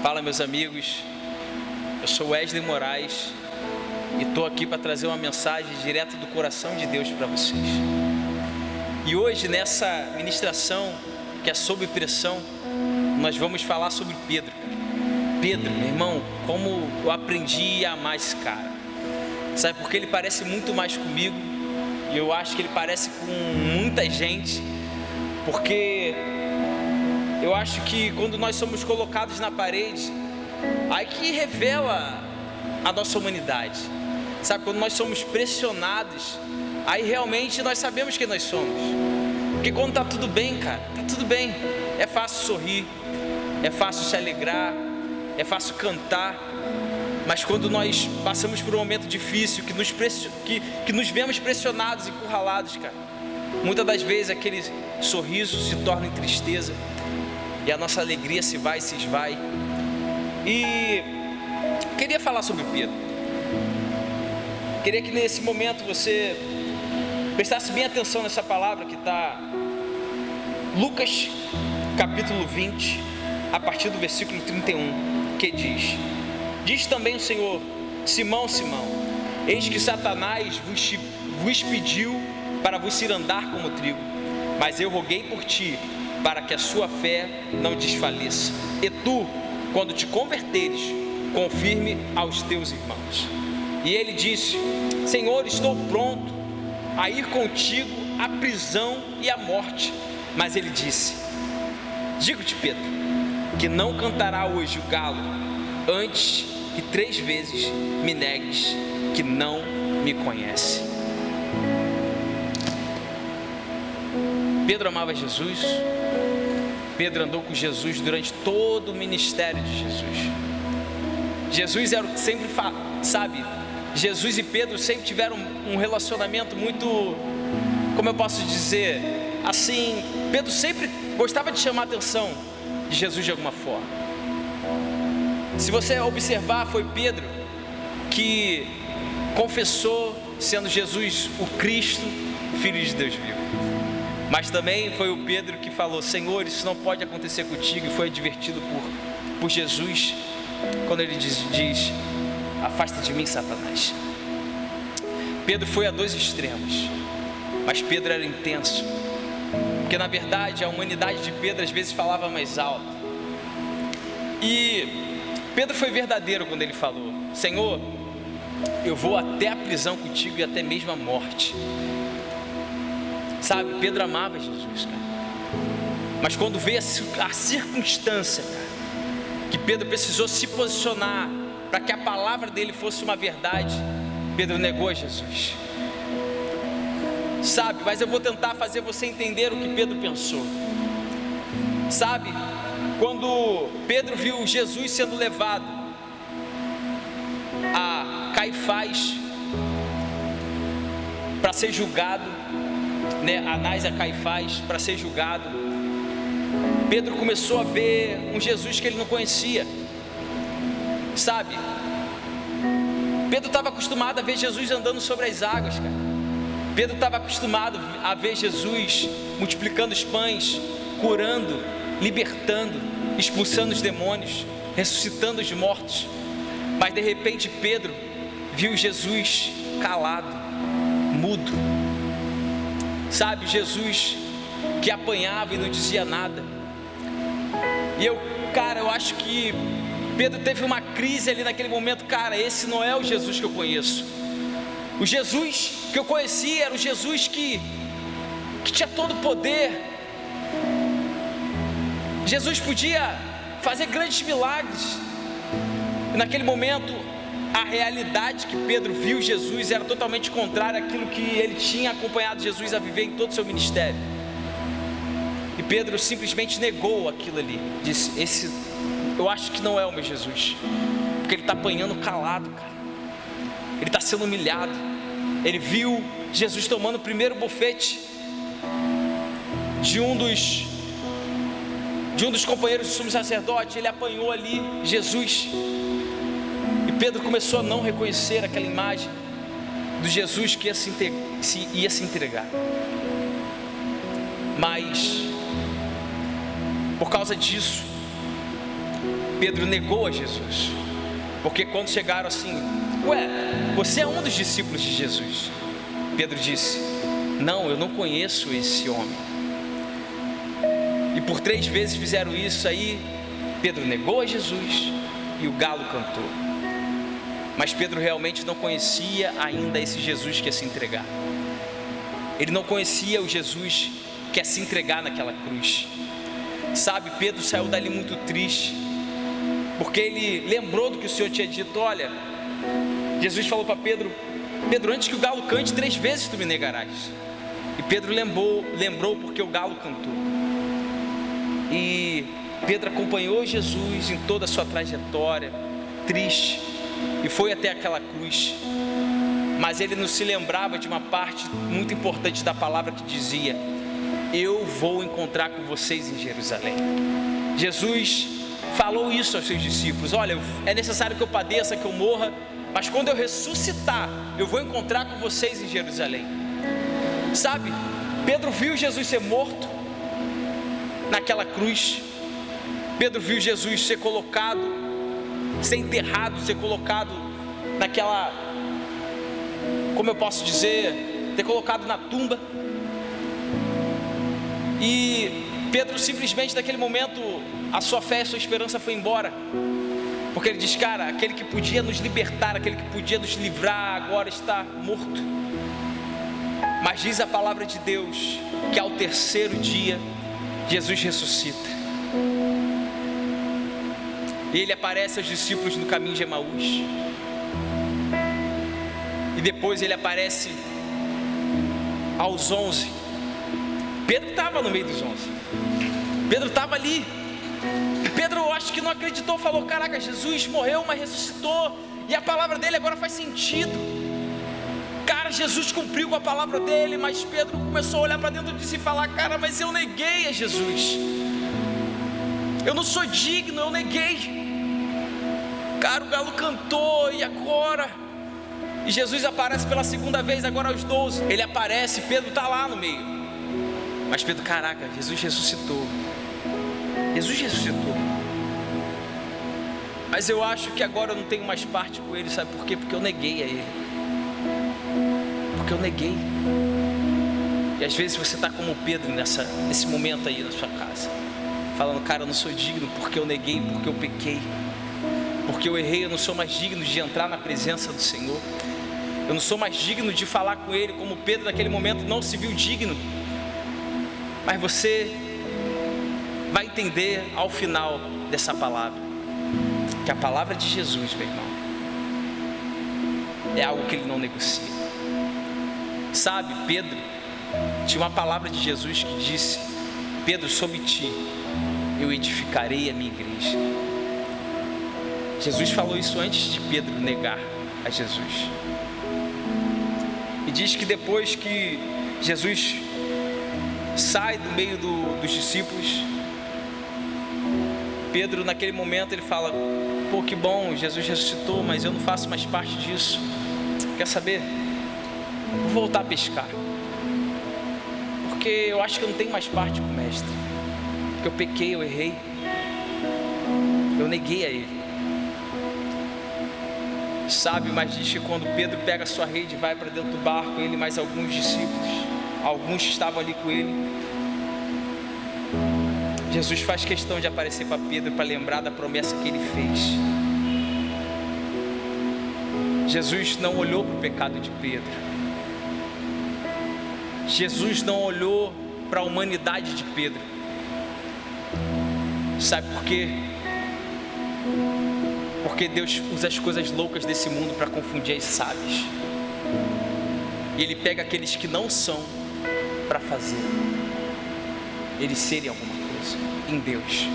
Fala, meus amigos, eu sou Wesley Moraes e estou aqui para trazer uma mensagem direto do coração de Deus para vocês. E hoje, nessa ministração que é sob pressão, nós vamos falar sobre Pedro. Pedro, meu irmão, como eu aprendi a amar esse cara. Sabe, porque ele parece muito mais comigo e eu acho que ele parece com muita gente, porque eu acho que quando nós somos colocados na parede, aí que revela a nossa humanidade. Sabe, quando nós somos pressionados, aí realmente nós sabemos quem nós somos. Porque quando tá tudo bem, cara, tá tudo bem. É fácil sorrir, é fácil se alegrar, é fácil cantar. Mas quando nós passamos por um momento difícil, que nos vemos pressionados, encurralados, cara, muitas das vezes aquele sorriso se torna em tristeza e a nossa alegria se vai, se esvai. E queria falar sobre Pedro. Queria que nesse momento você prestasse bem atenção nessa palavra que está Lucas capítulo 20, a partir do versículo 31, que diz também o Senhor: Simão, Simão, eis que Satanás vos pediu para vos cirandar como trigo, mas eu roguei por ti, para que a sua fé não desfaleça. E tu, quando te converteres, confirme aos teus irmãos. E ele disse: Senhor, estou pronto a ir contigo à prisão e à morte. Mas ele disse: digo-te, Pedro, que não cantará hoje o galo, antes que 3 vezes me negues que não me conhece. Pedro amava Jesus. Pedro andou com Jesus durante todo o ministério de Jesus. Jesus era sempre, sabe, Jesus e Pedro sempre tiveram um relacionamento muito, como eu posso dizer, assim, Pedro sempre gostava de chamar a atenção de Jesus de alguma forma. Se você observar, foi Pedro que confessou sendo Jesus o Cristo, Filho de Deus vivo. Mas também foi o Pedro que falou: Senhor, isso não pode acontecer contigo, e foi advertido por Jesus quando ele diz: afasta de mim, Satanás. Pedro foi a 2 extremos, mas Pedro era intenso, porque na verdade a humanidade de Pedro às vezes falava mais alto. E Pedro foi verdadeiro quando ele falou: Senhor, eu vou até a prisão contigo e até mesmo a morte. Sabe, Pedro amava Jesus, cara. Mas quando veio a circunstância, cara, que Pedro precisou se posicionar para que a palavra dele fosse uma verdade, Pedro negou a Jesus. Sabe, mas eu vou tentar fazer você entender o que Pedro pensou. Sabe, quando Pedro viu Jesus sendo levado a Caifás para ser julgado, Anás a Caifás para ser julgado, Pedro começou a ver um Jesus que ele não conhecia. Sabe, Pedro estava acostumado a ver Jesus andando sobre as águas, cara. Pedro estava acostumado a ver Jesus multiplicando os pães, curando, libertando, expulsando os demônios, ressuscitando os mortos. Mas de repente Pedro viu Jesus calado, mudo. Sabe, Jesus que apanhava e não dizia nada. E eu acho que Pedro teve uma crise ali naquele momento. Cara, esse não é o Jesus que eu conheço. O Jesus que eu conhecia era o Jesus que tinha todo o poder. Jesus podia fazer grandes milagres. E naquele momento, a realidade que Pedro viu Jesus era totalmente contrária àquilo que ele tinha acompanhado Jesus a viver em todo o seu ministério. E Pedro simplesmente negou aquilo ali. Disse: eu acho que não é o meu Jesus, porque ele está apanhando calado, cara. Ele está sendo humilhado. Ele viu Jesus tomando o primeiro bofete de um dos companheiros do sumo sacerdote. Ele apanhou ali Jesus. E Pedro começou a não reconhecer aquela imagem do Jesus que ia se entregar. Mas por causa disso, Pedro negou a Jesus, porque quando chegaram assim: ué, você é um dos discípulos de Jesus? Pedro disse: não, eu não conheço esse homem. E por 3 vezes fizeram isso. Aí Pedro negou a Jesus e o galo cantou. Mas Pedro realmente não conhecia ainda esse Jesus que ia se entregar. Ele não conhecia o Jesus que ia se entregar naquela cruz. Sabe, Pedro saiu dali muito triste, porque ele lembrou do que o Senhor tinha dito. Olha, Jesus falou para Pedro: Pedro, antes que o galo cante 3 vezes tu me negarás. E Pedro lembrou porque o galo cantou. E Pedro acompanhou Jesus em toda a sua trajetória, triste, e foi até aquela cruz. Mas ele não se lembrava de uma parte muito importante da palavra que dizia: eu vou encontrar com vocês em Jerusalém. Jesus falou isso aos seus discípulos: olha, é necessário que eu padeça, que eu morra, mas quando eu ressuscitar, eu vou encontrar com vocês em Jerusalém. Sabe, Pedro viu Jesus ser morto naquela cruz. Pedro viu Jesus ser colocado, ser enterrado, ser colocado naquela, como eu posso dizer, ter colocado na tumba. E Pedro simplesmente naquele momento, a sua fé, a sua esperança foi embora, porque ele diz: cara, aquele que podia nos libertar, aquele que podia nos livrar, agora está morto. Mas diz a palavra de Deus que ao 3º dia Jesus ressuscita. E ele aparece aos discípulos no caminho de Emaús. E depois ele aparece aos 11. Pedro estava no meio dos 11. Pedro estava ali. E Pedro, eu acho que não acreditou, falou: caraca, Jesus morreu, mas ressuscitou. E a palavra dele agora faz sentido. Cara, Jesus cumpriu com a palavra dele. Mas Pedro começou a olhar para dentro de si e falar: cara, mas eu neguei a Jesus. Eu não sou digno, eu neguei. Cara, o galo cantou, e agora? E Jesus aparece pela 2ª vez, agora aos 12. Ele aparece, Pedro está lá no meio. Mas Pedro: caraca, Jesus ressuscitou. Jesus ressuscitou. Mas eu acho que agora eu não tenho mais parte com ele. Sabe por quê? Porque eu neguei a ele. Porque eu neguei. E às vezes você está como Pedro nesse momento aí na sua casa, falando: cara, eu não sou digno porque eu neguei, porque eu pequei, porque eu errei. Eu não sou mais digno de entrar na presença do Senhor. Eu não sou mais digno de falar com Ele, como Pedro naquele momento não se viu digno. Mas você vai entender ao final dessa palavra, que a palavra de Jesus, meu irmão, é algo que Ele não negocia. Sabe, Pedro tinha uma palavra de Jesus que disse: Pedro, sobre ti eu edificarei a minha igreja. Jesus falou isso antes de Pedro negar a Jesus. E diz que depois que Jesus sai do meio dos discípulos, Pedro naquele momento ele fala: pô, que bom, Jesus ressuscitou, mas eu não faço mais parte disso. Quer saber? Vou voltar a pescar, porque eu acho que eu não tenho mais parte com o mestre, porque eu pequei, eu errei, eu neguei a ele. Sabe, mas diz que quando Pedro pega a sua rede e vai para dentro do barco, ele e mais alguns discípulos, alguns que estavam ali com ele, Jesus faz questão de aparecer para Pedro para lembrar da promessa que ele fez. Jesus não olhou para o pecado de Pedro. Jesus não olhou para a humanidade de Pedro. Sabe por quê? Porque Deus usa as coisas loucas desse mundo para confundir as sábias. E Ele pega aqueles que não são para fazer eles serem alguma coisa em Deus.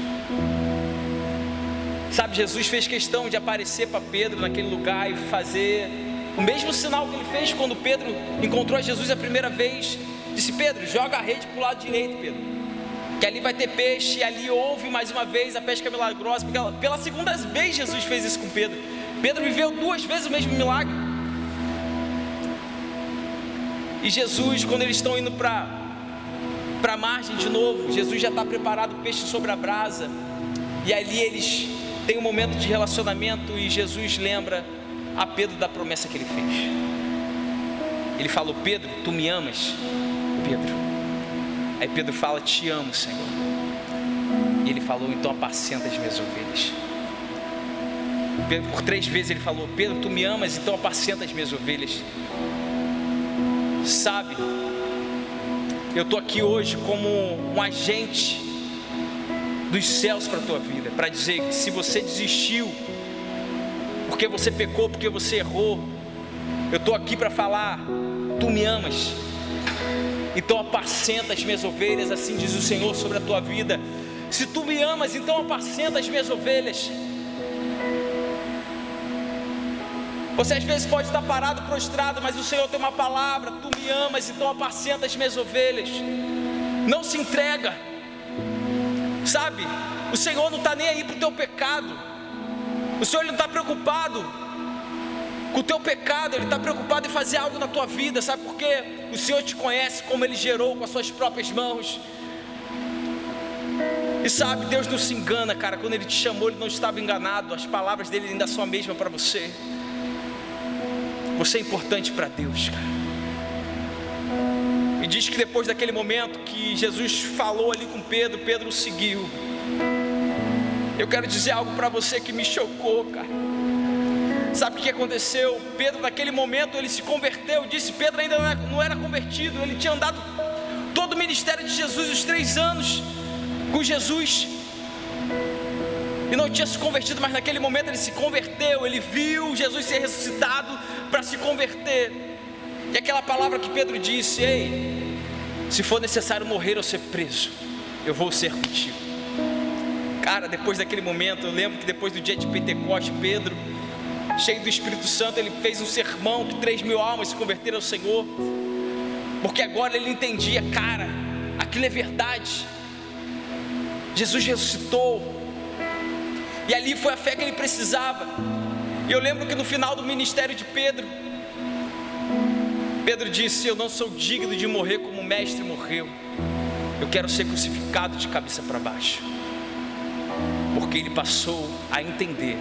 Sabe, Jesus fez questão de aparecer para Pedro naquele lugar e fazer o mesmo sinal que Ele fez quando Pedro encontrou a Jesus a primeira vez. Disse: Pedro, joga a rede para o lado direito, Pedro, que ali vai ter peixe. E ali houve mais uma vez a pesca milagrosa, porque pela 2ª vez Jesus fez isso com Pedro. Pedro viveu 2 vezes o mesmo milagre. E Jesus, quando eles estão indo para a margem de novo, Jesus já está preparado o peixe sobre a brasa. E ali eles tem um momento de relacionamento e Jesus lembra a Pedro da promessa que ele fez. Ele falou: Pedro, tu me amas? Pedro. Aí Pedro fala: te amo, Senhor. E ele falou: então apacenta as minhas ovelhas. Por 3 vezes ele falou: Pedro, tu me amas? Então apacenta as minhas ovelhas. Sabe, eu estou aqui hoje como um agente dos céus para a tua vida, para dizer que se você desistiu, porque você pecou, porque você errou, eu estou aqui para falar: tu me amas, então apacenta as minhas ovelhas, assim diz o Senhor sobre a tua vida. Se tu me amas, então apacenta as minhas ovelhas. Você às vezes pode estar parado, prostrado, mas o Senhor tem uma palavra: tu me amas, então apacenta as minhas ovelhas. Não se entrega. Sabe, o Senhor não está nem aí para o teu pecado. O Senhor não está preocupado com o teu pecado. Ele está preocupado em fazer algo na tua vida. Sabe por quê? O Senhor te conhece como Ele gerou com as suas próprias mãos. E sabe, Deus não se engana, cara. Quando Ele te chamou, Ele não estava enganado. As palavras dEle ainda são a mesma para você. Você é importante para Deus, cara. E diz que depois daquele momento que Jesus falou ali com Pedro, Pedro o seguiu. Eu quero dizer algo para você que me chocou, cara. Sabe o que aconteceu? Pedro naquele momento ele se converteu. Disse: Pedro ainda não era convertido. Ele tinha andado todo o ministério de Jesus, os 3 anos com Jesus, e não tinha se convertido. Mas naquele momento ele se converteu. Ele viu Jesus ser ressuscitado para se converter. E aquela palavra que Pedro disse: ei, se for necessário morrer ou ser preso, eu vou ser contigo. Cara, depois daquele momento, eu lembro que depois do dia de Pentecostes, Pedro, cheio do Espírito Santo, ele fez um sermão que 3.000 almas se converteram ao Senhor, porque agora ele entendia: cara, aquilo é verdade. Jesus ressuscitou, e ali foi a fé que ele precisava. E eu lembro que no final do ministério de Pedro, Pedro disse: eu não sou digno de morrer como o mestre morreu. Eu quero ser crucificado de cabeça para baixo. Porque ele passou a entender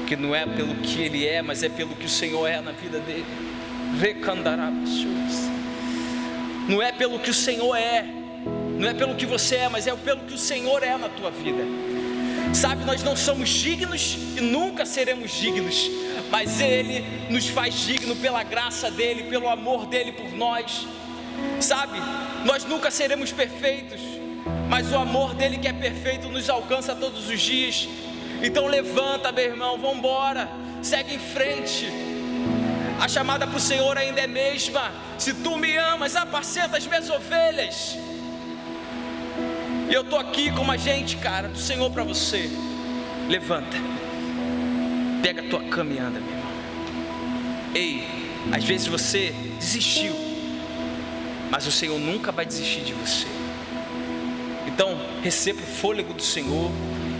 que não é pelo que ele é, mas é pelo que o Senhor é na vida dele. Não é pelo que o Senhor é, não é pelo que você é, mas é pelo que o Senhor é na tua vida. Sabe, nós não somos dignos e nunca seremos dignos, mas Ele nos faz digno pela graça dEle, pelo amor dEle por nós. Sabe, nós nunca seremos perfeitos, mas o amor dEle que é perfeito nos alcança todos os dias. Então levanta, meu irmão, vamos embora, segue em frente. A chamada para o Senhor ainda é a mesma: se tu me amas, apacenta as minhas ovelhas. E eu estou aqui como agente, cara, do Senhor para você. Levanta, pega a tua cama e anda, meu irmão. Ei, às vezes você desistiu, mas o Senhor nunca vai desistir de você. Então receba o fôlego do Senhor,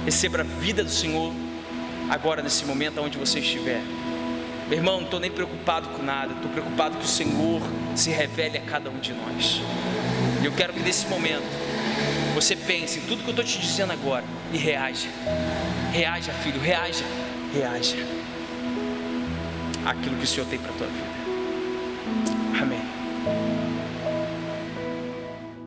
receba a vida do Senhor agora, nesse momento onde você estiver. Meu irmão, não estou nem preocupado com nada, estou preocupado que o Senhor se revele a cada um de nós. E eu quero que nesse momento você pense em tudo que eu estou te dizendo agora e reaja. Reaja, filho, reaja. Reaja àquilo que o Senhor tem para a tua vida.